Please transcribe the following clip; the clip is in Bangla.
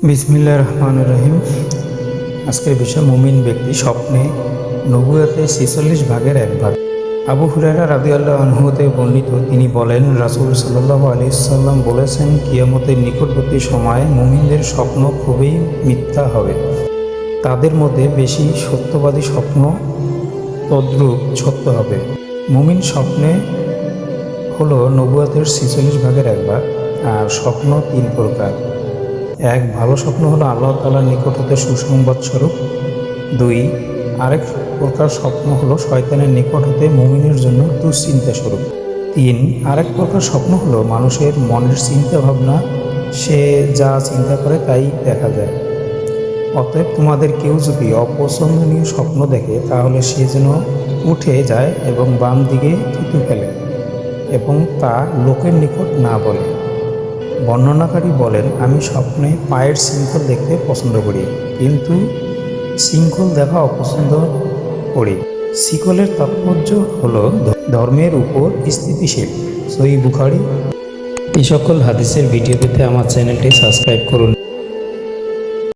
বিসমিল্লাহির রহমানির রহিম। আজকের বিষয় মুমিন ব্যক্তি স্বপ্নে নবুয়তের ৪৬ ভাগের এক ভাগ। আবু হুরায়রা রাদিয়াল্লাহু আনহু হতে বর্ণিত, তিনি বলেন, রাসূল সাল্লাল্লাহু আলাইহি ওয়াসাল্লাম বলেছেন, কিয়ামতের নিকটবর্তী সময়ে মুমিনদের স্বপ্ন খুবই মিথ্যা হবে। তাদের মধ্যে বেশি সত্যবাদী স্বপ্ন তদ্রূপ সত্য হবে। মুমিন স্বপ্নে হলো নবুয়তের ৪৬ ভাগের এক ভাগ। আর স্বপ্ন তিন প্রকার। এক, ভালো স্বপ্ন হলো আল্লাহ তাআলার নিকট হতে সুসংবাদ স্বরূপ। দুই, আরেক প্রকার স্বপ্ন হলো শয়তানের নিকট হতে মুমিনের জন্য দুশ্চিন্তা স্বরূপ। তিন, আরেক প্রকার স্বপ্ন হলো মানুষের মনের চিন্তা ভাবনা, সে যা চিন্তা করে তাই দেখা যায়। অতএব তোমাদের কেউ যদি অপছন্দনীয় স্বপ্ন দেখে, তাহলে সে যেন উঠে যায় এবং বাম দিকে থুতু ফেলে এবং তা লোকের নিকট না বলে। বর্ণনাকারী বলেন, আমি স্বপ্নে পায়ের শৃঙ্খল দেখতে পছন্দ করি, কিন্তু শৃঙ্খল দেখা অপছন্দ করি। শিকলের তাৎপর্য হলো ধর্মের উপর স্থিতিশীল। সহিহ বুখারী। এই সকল হাদিসের ভিডিও পেতে আমার চ্যানেলটি সাবস্ক্রাইব করুন।